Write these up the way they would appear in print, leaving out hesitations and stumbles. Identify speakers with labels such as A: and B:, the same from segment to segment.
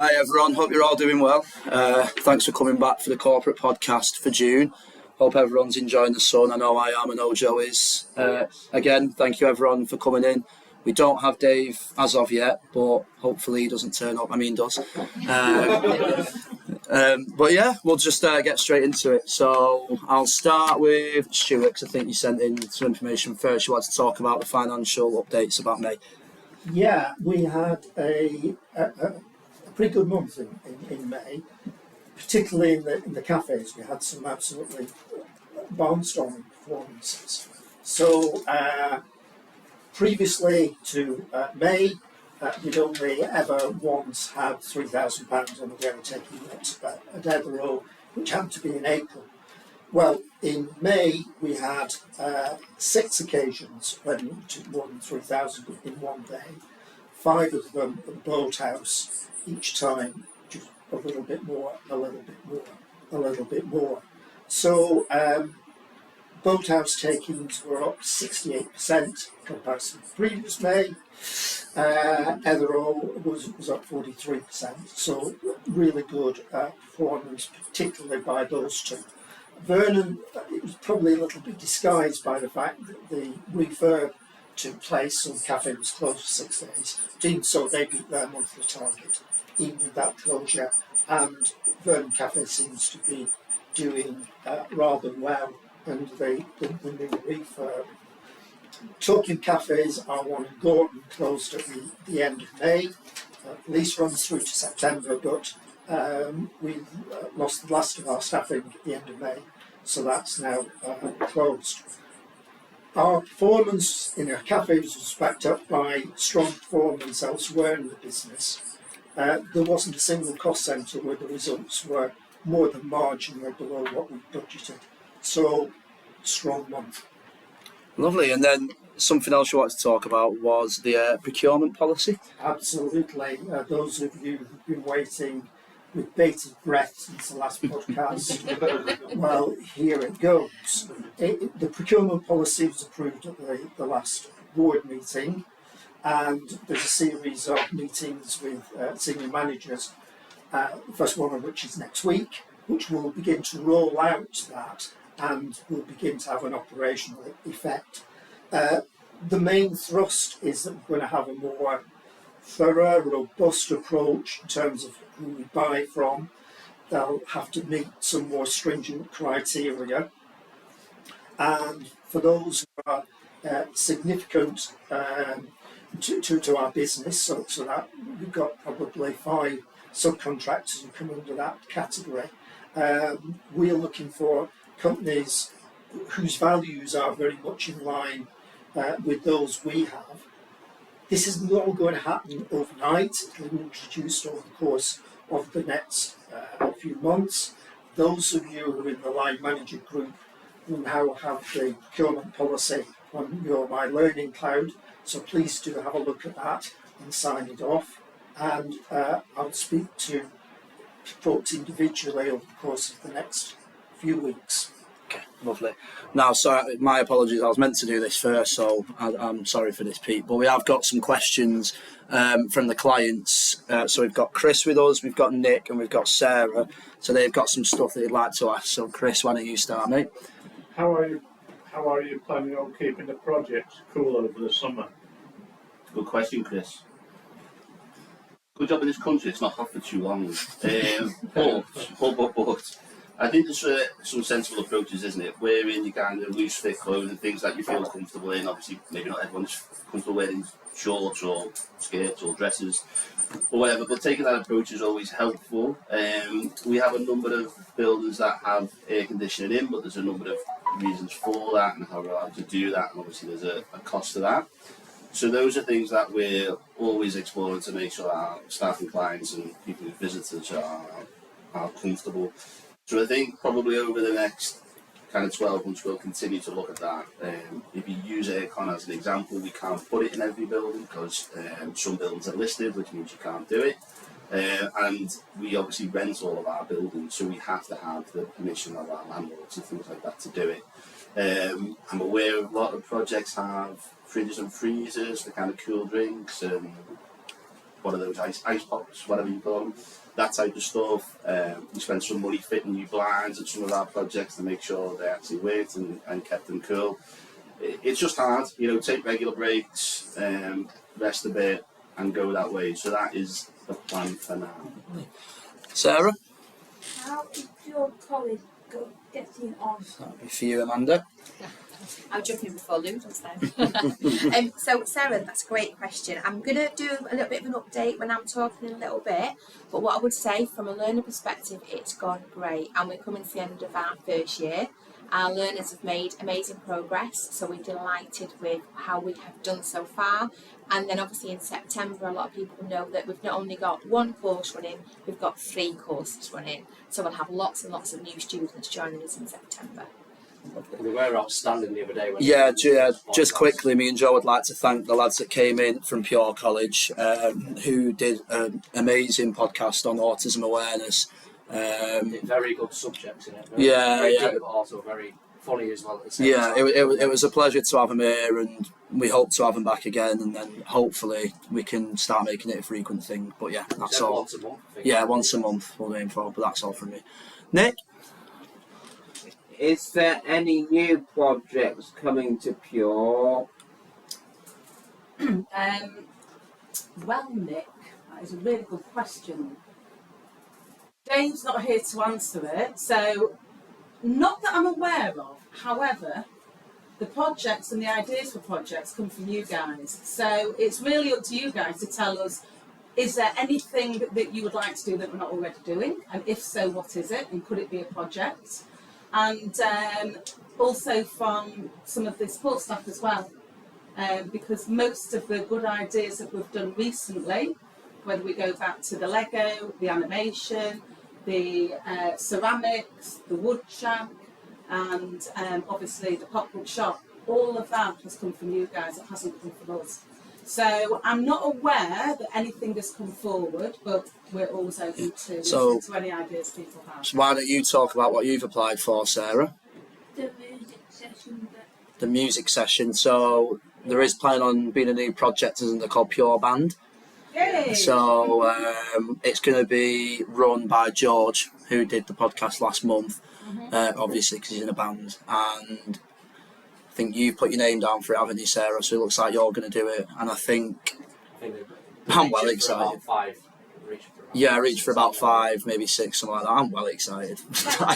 A: Hi everyone, hope you're all doing well. Thanks for coming back for the corporate podcast for June. Hope everyone's enjoying the sun. I know I am, and Ojo is. Again, thank you everyone for coming in. We don't have Dave as of yet, but hopefully he doesn't turn up. I mean, does. But yeah, we'll just get straight into it. So I'll start with Stuart, because I think you sent in some information first. You wanted to talk about the financial updates about May.
B: Yeah, we had a pretty good month in May, particularly in the cafes. We had some absolutely barnstorming performances. So previously to May, we'd only ever once had £3,000 on the way taking it at Edinburgh, which happened to be in April. Well, in May we had 6 occasions when we took more than 3,000 in one day. 5 of them at the Boathouse, each time just a little bit more, a little bit more, a little bit more. So Boathouse takings were up 68% in comparison to the previous May. Etherall was up 43%. So really good performance, particularly by those two. Vernon, it was probably a little bit disguised by the fact that the refurb took place, so the cafe was closed for 6 days. Doing so, they beat their monthly target, even with that closure. And Vernon Cafe seems to be doing rather well under the new refurb. Talking Cafes, our one in Gorton closed at the end of May. Lease runs through to September, but we lost the last of our staffing at the end of May, so that's now closed. Our performance in our cafes was backed up by strong performance elsewhere in the business. There wasn't a single cost centre where the results were more than marginally below what we budgeted. So, strong month.
A: Lovely. And then something else you wanted to talk about was the procurement policy.
B: Absolutely. Those of you who've been waiting with bated breath since the last podcast, well, here it goes. The procurement policy was approved at the last board meeting, and there's a series of meetings with senior managers, the first one of which is next week, which will begin to roll out that and will begin to have an operational effect. The main thrust is that we're going to have a more thorough, robust approach in terms of who we buy from. They'll have to meet some more stringent criteria. And for those who are significant to our business, so that we've got probably 5 subcontractors who come under that category, we're looking for companies whose values are very much in line with those we have. This isn't all going to happen overnight. It'll be introduced over the course of the next few months. Those of you who are in the line manager group will now have the procurement policy on your My Learning Cloud, so please do have a look at that and sign it off. And I'll speak to folks individually over the course of the next few weeks.
A: Okay, lovely. Now, sorry, my apologies. I was meant to do this first, so I'm sorry for this, Pete. But we have got some questions from the clients. So we've got Chris with us, we've got Nick, and we've got Sarah. So they've got some stuff that they'd like to ask. So, Chris, why don't you start, mate?
C: How are you planning on keeping the project cool over the summer?
D: Good question, Chris. Good job in this country, it's not hot for too long. But I think there's some sensible approaches, isn't it? Wearing your kind of loose fit clothing, things that you feel comfortable in. Obviously, maybe not everyone's comfortable wearing shorts or skirts or dresses or whatever, but taking that approach is always helpful. We have a number of buildings that have air conditioning in, but there's a number of reasons for that and how to do that, and obviously there's a cost to that. So those are things that we're always exploring to make sure our staff and clients and people who visit us are comfortable. So I think probably over the next kind of 12 months we'll continue to look at that. If you use aircon as an example, we can't put it in every building because some buildings are listed, which means you can't do it. And we obviously rent all of our buildings, so we have to have the permission of our landlords and things like that to do it. I'm aware a lot of projects have fridges and freezers for kind of cool drinks and one of those ice pops, whatever you call them, that type of stuff. We spent some money fitting new blinds at some of our projects to make sure they actually worked and kept them cool. It's just hard, take regular breaks, rest a bit and go that way. So that is the plan for now.
A: Sarah?
E: How is your college getting on?
A: That'll be for you, Amanda.
F: I'll jump in before Lou does then. So Sarah, that's a great question. I'm going to do a little bit of an update when I'm talking in a little bit, but what I would say from a learner perspective, it's gone great, and we're coming to the end of our first year. Our learners have made amazing progress, so we're delighted with how we have done so far. And then obviously in September, a lot of people know that we've not only got one course running, we've got 3 courses running. So we'll have lots and lots of new students joining us in September.
G: They were outstanding the other day.
A: Yeah, just quickly, me and Joe would like to thank the lads that came in from Pure College, who did an amazing podcast on autism awareness.
G: Very good subjects in it.
A: Very
G: deep, but also very funny as well. At the same
A: Yeah,
G: time.
A: it was a pleasure to have him here, and we hope to have him back again, and then hopefully we can start making it a frequent thing. But yeah, that's all.
G: Once a month, I think.
A: Yeah, once a month we'll aim for, but that's all from me. Nick?
H: Is there any new projects coming to Pure?
I: Well, Nick, that is a really good question. Dave's not here to answer it, so not that I'm aware of. However, the projects and the ideas for projects come from you guys. So it's really up to you guys to tell us, is there anything that you would like to do that we're not already doing? And if so, what is it? And could it be a project? And also from some of the support staff as well. Because most of the good ideas that we've done recently, whether we go back to the Lego, the animation, the ceramics, the wood shack, and obviously the pop-up shop, all of that has come from you guys, it hasn't come from us. So I'm not aware that anything has come forward, but we're always open to listen to any ideas people have.
A: So why don't you talk about what you've applied for, Sarah?
E: The music session.
A: The music session. So there is planning on being a new project, isn't there, called Pure Band?
I: Yay!
A: So it's going to be run by George, who did the podcast last month, obviously because he's in a band. And I think you've put your name down for it, haven't you, Sarah? So it looks like you're going to do it. And I think I'm well excited. Yeah, I reached for about 5, maybe 6, something like that. I'm well excited. I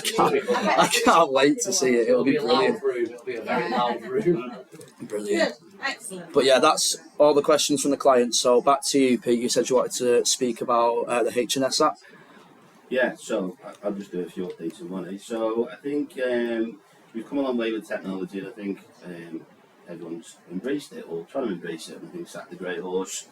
A: can't wait to see it. It'll be brilliant.
G: It'll be a very loud room.
A: Brilliant.
I: Good, excellent.
A: But yeah, that's all the questions from the clients. So back to you, Pete. You said you wanted to speak about the HNS app.
D: Yeah, so I'll just do a few updates on one. So I think we've come a long way with technology, and I think everyone's embraced it or trying to embrace it. And I think it's at the Grey Horse.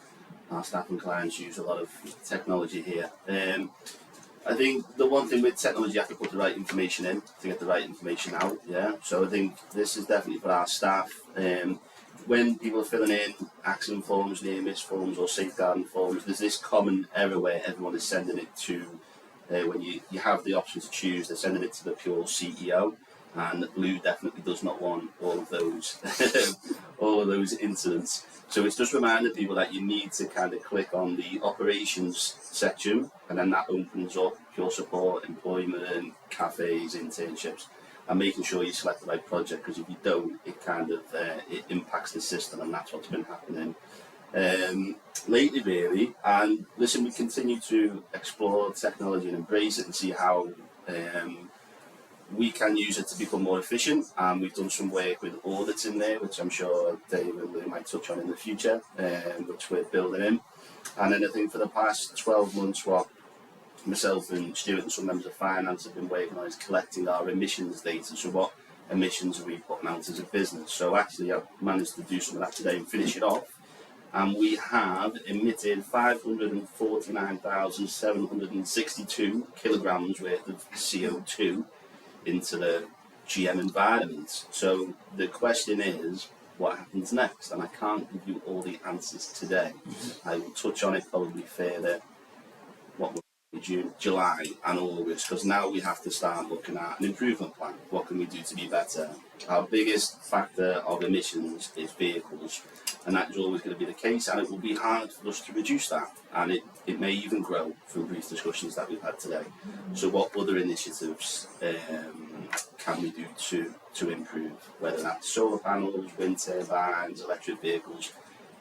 D: Our staff and clients use a lot of technology here. I think the one thing with technology, you have to put the right information in to get the right information out. Yeah, so I think this is definitely for our staff. When people are filling in accident forms, near miss forms, or safeguarding forms, there's this common error where everyone is sending it to. When you have the option to choose, they're sending it to the Pure CEO, and Lou definitely does not want all of those all of those incidents. So it's just reminding people that you need to kind of click on the operations section, and then that opens up Pure Support, employment, cafes, internships, and making sure you select the right project, because if you don't, it kind of it impacts the system, and that's what's been happening lately, really. And listen, we continue to explore technology and embrace it and see how we can use it to become more efficient. And we've done some work with audits in there, which I'm sure Dave and Lou might touch on in the future, which we're building in. And then I think for the past 12 months, what myself and Stuart and some members of finance have been working on is collecting our emissions data. So what emissions are we putting out as a business? So actually I've managed to do some of that today and finish it off. And we have emitted 549,762 kilograms worth of CO2 into the GM environment. So the question is, what happens next? And I can't give you all the answers today. I will touch on it probably further, June, July and August, because now we have to start looking at an improvement plan. What can we do to be better? Our biggest factor of emissions is vehicles. and that is always going to be the case, and it will be hard for us to reduce that, and it may even grow from brief discussions that we've had today. So what other initiatives can we do to improve, whether that's solar panels, wind turbines, electric vehicles?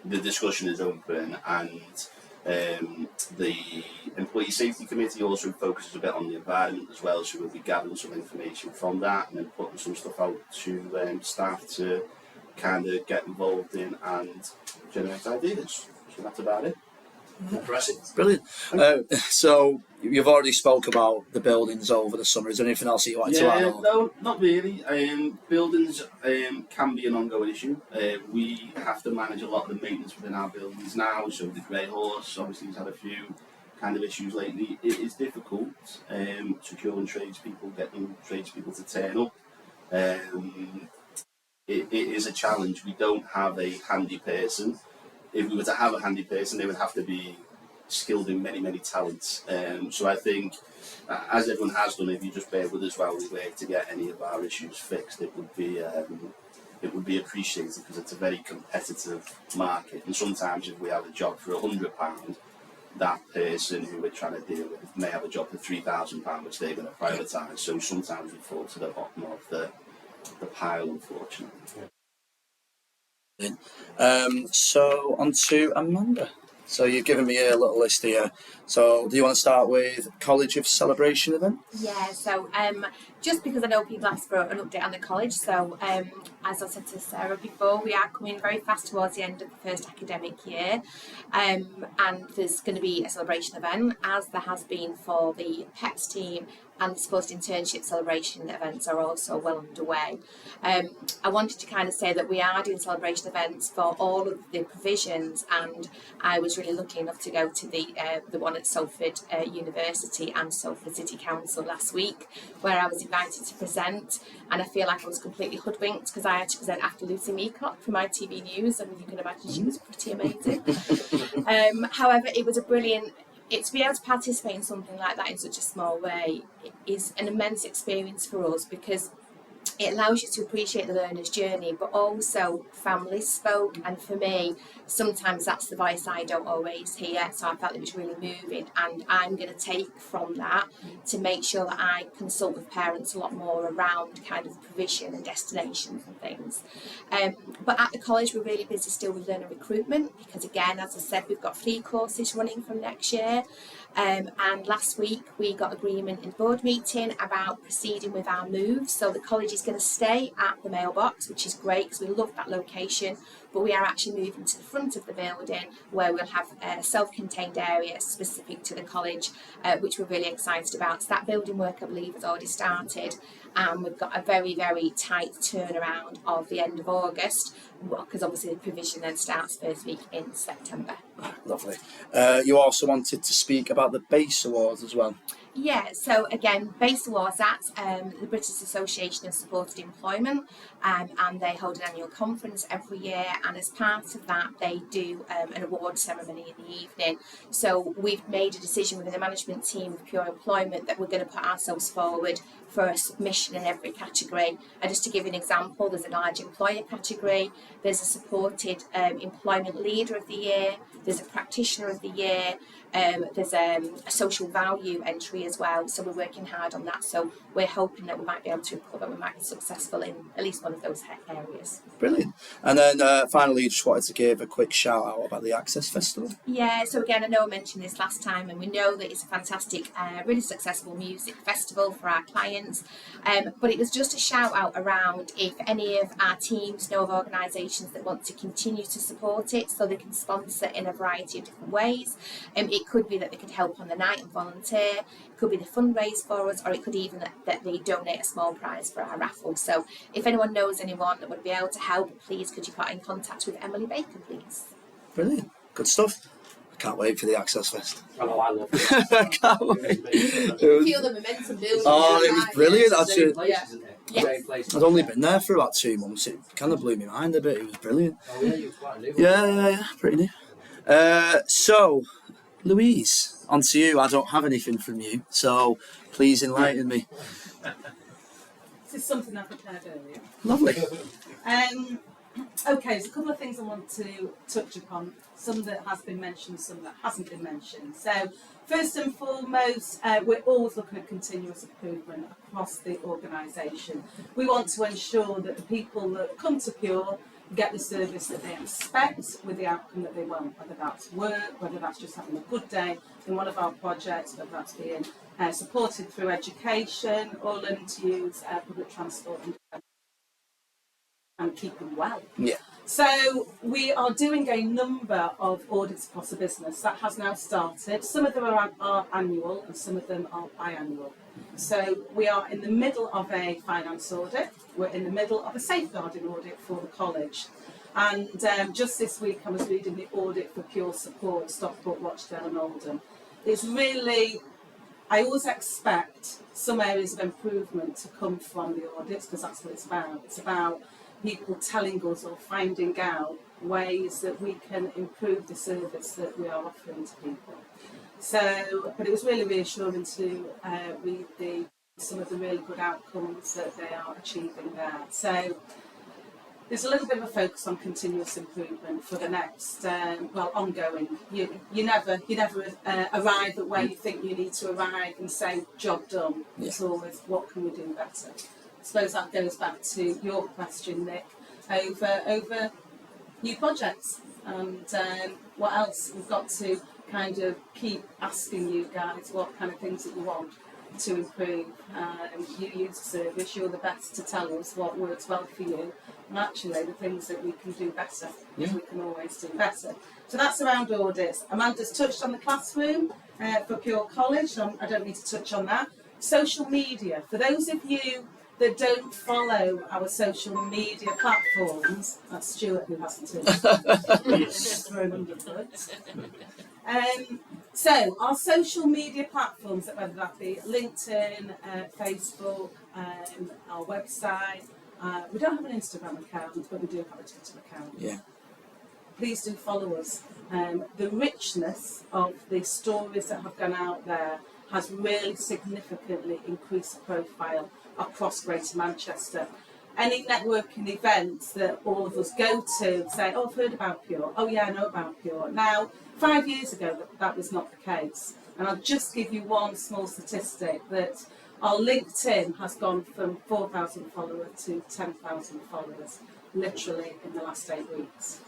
D: The discussion is open, and the Employee Safety Committee also focuses a bit on the environment as well, so we'll be gathering some information from that and then putting some stuff out to staff to kind of get involved in and generate ideas. So that's about it.
G: Impressive.
A: Brilliant. So you've already spoke about the buildings over the summer. Is there anything else that you wanted to add on?
D: No, not really. Buildings can be an ongoing issue. We have to manage a lot of the maintenance within our buildings now. So the Grey Horse obviously has had a few kind of issues lately. It is difficult securing tradespeople, getting tradespeople to turn up. It is a challenge. We don't have a handy person. If we were to have a handy person, they would have to be skilled in many, many talents. So I think, as everyone has done, if you just bear with us while we work to get any of our issues fixed, it would be appreciated, because it's a very competitive market. And sometimes if we have a job for £100, that person who we're trying to deal with may have a job for £3,000, which they're going to prioritise. So sometimes we fall to the bottom of the pile, unfortunately.
A: So on to Amanda. So you've given me a little list here. So do you want to start with College of Celebration event?
F: Yeah, so just because I know people ask for an update on the college, so as I said to Sarah before, we are coming very fast towards the end of the first academic year, and there's going to be a celebration event, as there has been for the PEPS team, and the supposed internship celebration events are also well underway. I wanted to kind of say that we are doing celebration events for all of the provisions, and I was really lucky enough to go to the one at Salford University and Salford City Council last week, where I was invited to present, and I feel like I was completely hoodwinked because I had to present after Lucy Meacott from ITV News, and you can imagine she was pretty amazing. However, it was a brilliant. To be able to participate in something like that in such a small way is an immense experience for us, because it allows you to appreciate the learner's journey, but also families spoke, and for me, sometimes that's the voice I don't always hear, so I felt it was really moving, and I'm going to take from that to make sure that I consult with parents a lot more around kind of provision and destinations and things. But at the college, we're really busy still with learner recruitment, because again, as I said, we've got 3 courses running from next year. And last week we got agreement in the board meeting about proceeding with our move. So the college is going to stay at the mailbox, which is great because we love that location, but we are actually moving to the front of the building, where we'll have a self-contained area specific to the college, which we're really excited about. So that building work, I believe, has already started, and we've got a very, very tight turnaround of the end of August, because obviously the provision then starts first week in September.
A: Lovely. You also wanted to speak about the BASE Awards as well.
F: Yeah, so again, BASE Awards, that's the British Association of Supported Employment, and they hold an annual conference every year, and as part of that they do an award ceremony in the evening. So we've made a decision within the management team of Pure Employment that we're going to put ourselves forward for a submission in every category. And just to give you an example, there's a large employer category, there's a supported employment leader of the year, there's a practitioner of the year, there's a social value entry as well, so we're working hard on that. So we're hoping that we might be able to recover, we might be successful in at least one of those areas.
A: Brilliant. And then finally, just wanted to give a quick shout out about the Access Festival.
F: Yeah, so again, I know I mentioned this last time, and we know that it's a fantastic, really successful music festival for our clients, but it was just a shout out around if any of our teams know of organisations that want to continue to support it, so they can sponsor in a variety of different ways. It could be that they could help on the night and volunteer, it could be the fundraise for us, or it could even that they donate a small prize for our raffle. So if anyone knows anyone that would be able to help, please could you put in contact with Emily Baker, please.
A: Brilliant. Good stuff. I can't wait for the Access Fest.
G: I know, I love it.
A: I can't wait.
F: Feel the momentum building.
A: Oh, it was brilliant.
G: Same
A: Actually,
G: place, isn't it?
F: Yes.
G: Same place.
A: I'd only been there for about 2 months. It kind of blew my mind a bit. It was brilliant.
G: Oh yeah, you were quite new.
A: Yeah, pretty new. So, Louise, on to you. I don't have anything from you, so please enlighten me.
I: This is something I prepared earlier.
A: Lovely.
I: Okay, there's a couple of things I want to touch upon. Some that has been mentioned, some that hasn't been mentioned. So, first and foremost, we're always looking at continuous improvement across the organisation. We want to ensure that the people that come to Pure get the service that they expect with the outcome that they want, whether that's work, whether that's just having a good day in one of our projects, whether that's being supported through education or learning to use public transport and keeping well.
A: Yeah.
I: So we are doing a number of audits across the business. That has now started. Some of them are annual and some of them are biannual. So we are in the middle of a finance audit. We're in the middle of a safeguarding audit for the college. And just this week I was reading the audit for Pure Support, Stockport, Rochdale and Oldham. It's really, I always expect some areas of improvement to come from the audits because that's what it's about. It's about people telling us or finding out ways that we can improve the service that we are offering to people. So, but it was really reassuring to read some of the really good outcomes that they are achieving there. So there's a little bit of a focus on continuous improvement for the next, ongoing. You never arrive at where you think you need to arrive and say, job done.
A: Yeah.
I: It's always, what can we do better? I suppose that goes back to your question, Nick, over new projects and what else. We've got to kind of keep asking you guys what kind of things that you want to improve. You use the service, you're the best to tell us what works well for you, and actually the things that we can do better, because we can always do better. So that's around audits. Amanda's touched on the classroom for Pure College, so I don't need to touch on that. Social media, for those of you that don't follow our social media platforms, that's Stuart who hasn't thrown under foot. So our social media platforms, whether that be LinkedIn, Facebook, our website, we don't have an Instagram account, but we do have a Twitter account.
A: Yeah.
I: Please do follow us. The richness of the stories that have gone out there has really significantly increased the profile across Greater Manchester. Any networking events that all of us go to say, oh, I've heard about Pure. Oh, yeah, I know about Pure. Now, 5 years ago, that was not the case. And I'll just give you one small statistic that our LinkedIn has gone from 4,000 followers to 10,000 followers, literally in the last 8 weeks.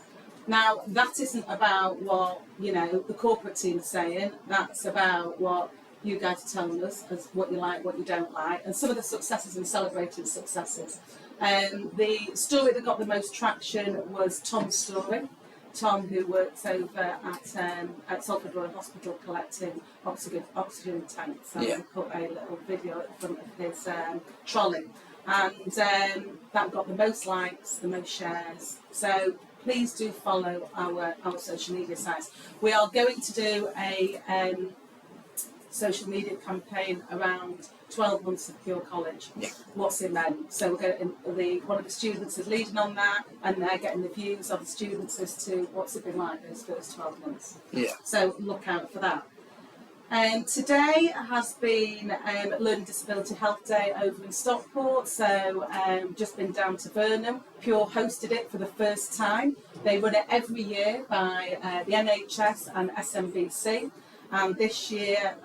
I: Now, that isn't about what, the corporate team is saying. That's about what you guys are telling us as what you like, what you don't like, and some of the successes and celebrated successes. The story that got the most traction was Tom's story. Tom, who works over at Salford Royal Hospital collecting oxygen tanks, and he put a little video at the front of his trolley, and that got the most likes, the most shares. So please do follow our social media sites. We are going to do a social media campaign around 12 months of Pure College. Yeah. What's it meant? So we're going one of the students is leading on that, and they're getting the views of the students as to what's it been like those first 12 months. Yeah. So look out for that. Today has been Learning Disability Health Day over in Stockport, so just been down to Burnham. Pure hosted it for the first time. They run it every year by the NHS and SMBC. And this year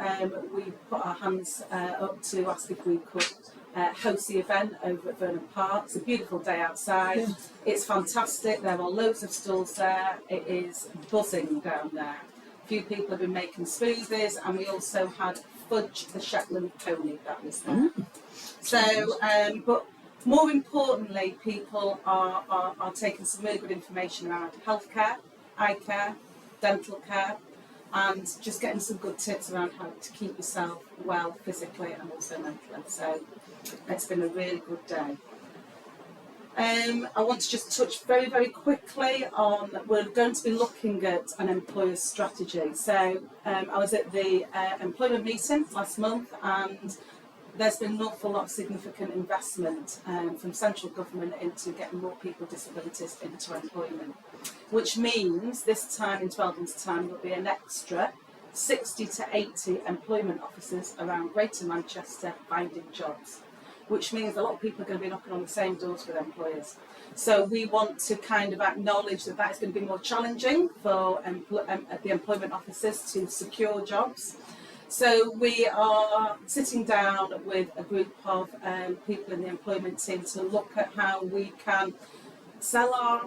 I: we put our hands up to ask if we could host the event over at Burnham Park. It's a beautiful day outside. Yeah. It's fantastic. There are loads of stalls there. It is buzzing down there. A few people have been making smoothies, and we also had Fudge the Shetland pony that was there. So, but more importantly, people are taking some really good information around healthcare, eye care, dental care, and just getting some good tips around how to keep yourself well physically and also mentally. So it's been a really good day. I want to just touch very, very quickly on, we're going to be looking at an employer's strategy. So I was at the employment meeting last month, and there's been an awful lot of significant investment from central government into getting more people with disabilities into employment, which means this time, in 12 months' time, there'll be an extra 60 to 80 employment officers around Greater Manchester finding jobs. which means a lot of people are going to be knocking on the same doors with employers. So we want to kind of acknowledge that that is going to be more challenging for the employment officers to secure jobs. So we are sitting down with a group of people in the employment team to look at how we can sell our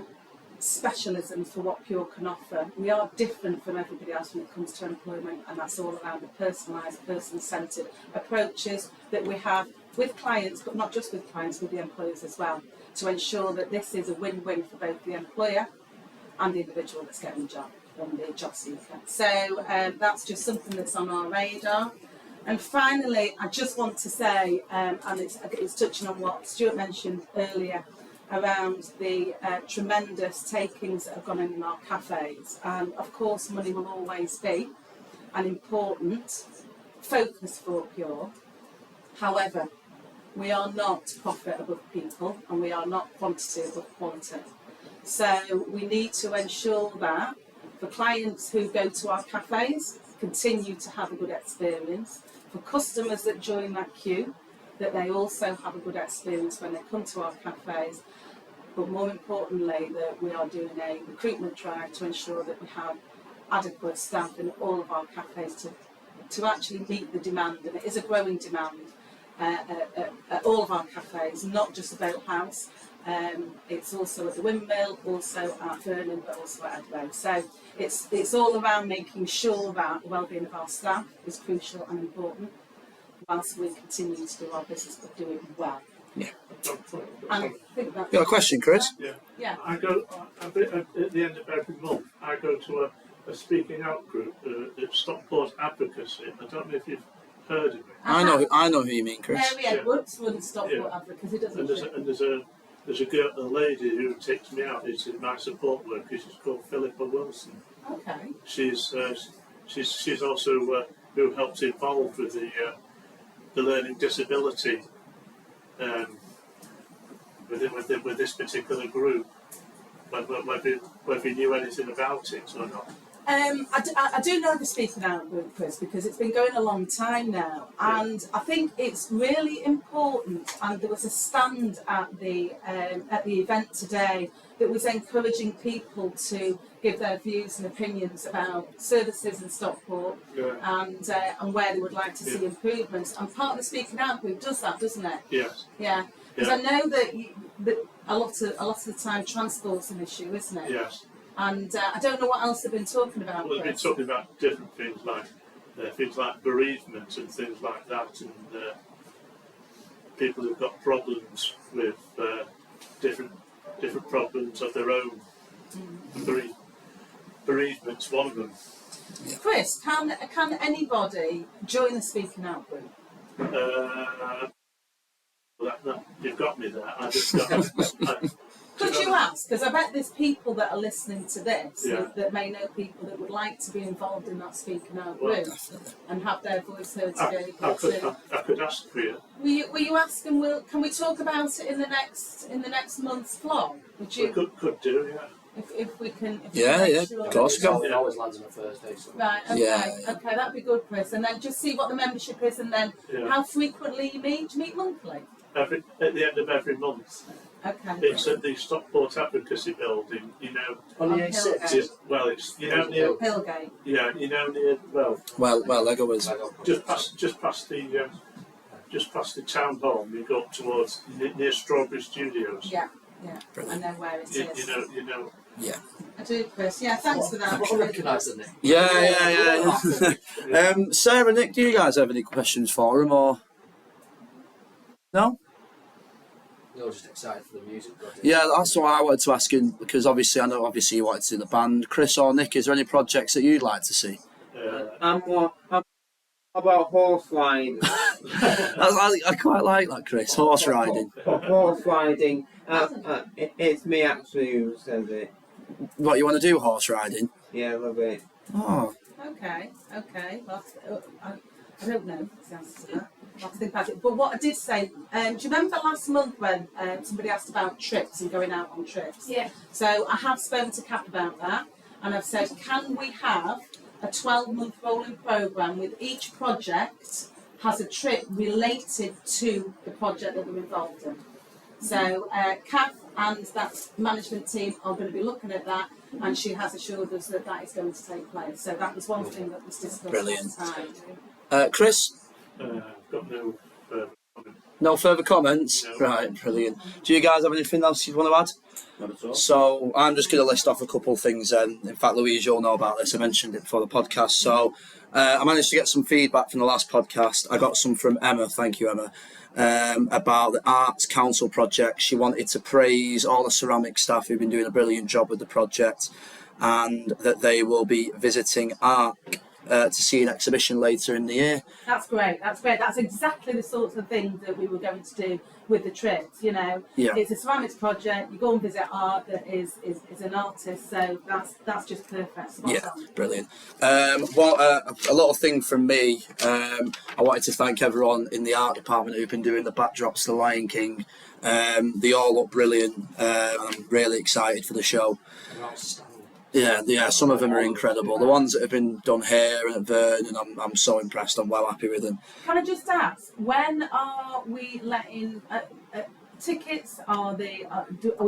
I: specialisms for what Pure can offer. We are different from everybody else when it comes to employment, and that's all around the personalised, person-centred approaches that we have with clients, but not just with clients, with the employers as well, to ensure that this is a win-win for both the employer and the individual that's getting the job, and the job seeker. So that's just something that's on our radar. And finally, I just want to say, and it's touching on what Stuart mentioned earlier, around the tremendous takings that have gone in our cafes. And of course, money will always be an important focus for Pure. However, we are not profit above people, and we are not quantity above quality. So we need to ensure that for clients who go to our cafes, continue to have a good experience. For customers that join that queue, that they also have a good experience when they come to our cafes. But more importantly, that we are doing a recruitment drive to ensure that we have adequate staff in all of our cafes to actually meet the demand, and it is a growing demand at all of our cafes, not just at Vale House. It's also at the Windmill, also at Vernon, but also at Edgware. So it's all around making sure that the wellbeing of our staff is crucial and important, whilst we continue to do our business but do it well.
A: Yeah.
I: And I think that's
A: You got a question, Chris?
I: yeah.
C: I go at the end of every month. I go to a speaking out group at Stockport Advocacy. I don't know if you've heard of it.
A: I know who you mean, Chris.
I: Mary Edwards runs Stockport Advocacy, doesn't she?
C: And there's a lady who takes me out. It's my support worker. She's called Philippa Wilson.
I: Okay.
C: She's also who helps involved with the learning disability with this particular group. Whether you knew anything about it or not.
I: I do know the Speaking Out group, Chris, because it's been going a long time now, and I think it's really important. And there was a stand at the event today that was encouraging people to give their views and opinions about services in Stockport and where they would like to see improvements. And part of the Speaking Out group does that, doesn't it?
C: Yes.
I: Yeah. Because I know that a lot of the time transport's an issue, isn't it?
C: Yes.
I: And I don't know what else they've been talking about.
C: Well, they've been talking about different things like bereavement and things like that, and people who've got problems with different problems of their own. Bereavement's one of them.
I: Chris, can anybody join the Speaking Out group?
C: You've got me there. I just got.
I: Could you ask? Because I bet there's people that are listening to this
C: Yeah.
I: that may know people that would like to be involved in that Speaking Out group and have their voice heard to be able to.
C: I could ask for you.
I: Will you ask, and can we talk about it in the next month's vlog? Would you?
C: We could do, yeah.
I: If we can.
A: Of course.
G: It always lands on a Thursday. So.
I: Right, okay,
A: Yeah.
I: okay, that'd be good, Chris. And then just see what the membership is, and then how frequently you meet. Do you meet monthly?
C: At the end of every month.
I: Okay.
C: It's at the Stockport Advocacy Building,
B: On the
I: On
B: A6.
C: it's near
I: Hillgate.
C: near
A: Well, Lego was.
C: just past the town hall. You go up towards near Strawberry Studios.
I: Yeah. I know where it is.
C: You know.
A: Yeah.
I: I do, Chris. Yeah, thanks for that.
G: I recognise the name.
A: Yeah. Sarah, Nick, do you guys have any questions for him, or no?
G: You're just excited for the music project.
A: Yeah, that's what I wanted to ask him, because obviously I know you wanted to see the band. Chris or Nick, is there any projects that you'd like to see?
H: How about horse riding?
A: I quite like that, Chris. Horse riding.
H: Horse riding. It's me actually who says it.
A: What, you want to do horse riding?
H: Yeah, I love it.
A: Oh.
I: Okay. Well, I don't know the answer to that. I'll have to think about it. But what I did say, do you remember last month when somebody asked about trips and going out on trips?
E: Yeah.
I: So I have spoken to Cap about that, and I've said, can we have a 12-month rolling programme with each project has a trip related to the project that they're involved in. So Kath and that management team are going to be looking at that, and she has assured us that that is going to take place. So that was one thing that was discussed
A: Brilliant.
I: at the time.
A: Chris,
C: Got no further comment.
A: no further comments?
C: No.
A: Right, brilliant. Do you guys have anything else you want to add?
D: Not at all.
A: So I'm just going to list off a couple of things then. In fact, Louise, you'll know about this. I mentioned it before the podcast. So I managed to get some feedback from the last podcast. I got some from Emma, thank you, Emma, about the Arts Council project. She wanted to praise all the ceramic staff who've been doing a brilliant job with the project, and that they will be visiting ARC to see an exhibition later in the year.
I: That's great. That's great. That's exactly the sorts of things that we were going to do with the trips. You know,
A: Yeah.
I: it's a ceramics project. You go and visit art that is an artist. So that's just perfect. Spot
A: Yeah,
I: on.
A: brilliant. A little thing from me. I wanted to thank everyone in the art department who've been doing the backdrops to The Lion King. They all look brilliant. I'm really excited for the show.
G: They're outstanding.
A: Yeah, some of them are incredible. The ones that have been done here and at Vernon, I'm so impressed. I'm well happy with them.
I: Can I just ask, when are we letting tickets? Are we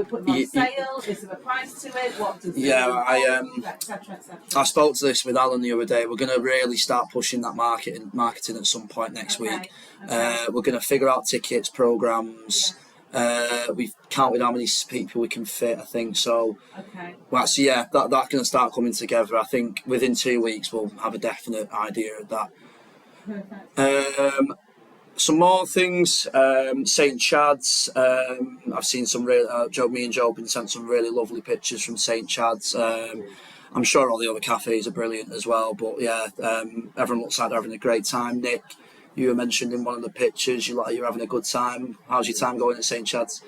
I: putting them on sale? Is there a price to it? What does etc.
A: I spoke to this with Alan the other day. We're going to really start pushing that marketing at some point next week.
I: Okay.
A: We're going to figure out tickets, programs. We've counted how many people we can fit, I think. So,
I: Okay.
A: well, so yeah, that's going to start coming together. I think within 2 weeks we'll have a definite idea of that.
I: Perfect.
A: Some more things. St Chad's. I've seen some really. Me and Joe have been sent some really lovely pictures from St Chad's. I'm sure all the other cafes are brilliant as well. But yeah, everyone looks like they're having a great time. Nick, you were mentioned in one of the pictures. You're having a good time. How's your time going at St Chad's?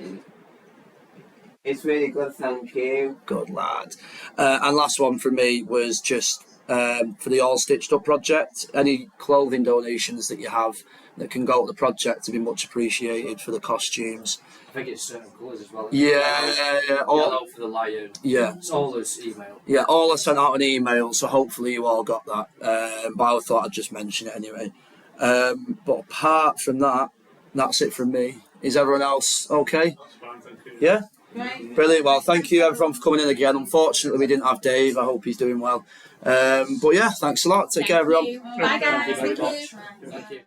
H: It's really good, thank you.
A: Good lad. And last one from me was just for the All Stitched Up project. Any clothing donations that you have that can go to the project to be much appreciated for the costumes.
G: I think it's certain colours as well.
A: Yeah.
G: Yellow for the lion.
A: Yeah.
G: It's all this email.
A: Yeah, all I sent out an email, so hopefully you all got that. But I thought I'd just mention it anyway. But apart from that, that's it from me. Is everyone else okay?
C: That's fine, thank you.
A: Yeah?
I: Great.
A: Brilliant. Well, thank you everyone for coming in again. Unfortunately, we didn't have Dave. I hope he's doing well. But yeah, thanks a lot. Take care, everyone.
F: Bye guys.
C: Thank you very
F: Thank
C: much.
F: you.
G: Thank you.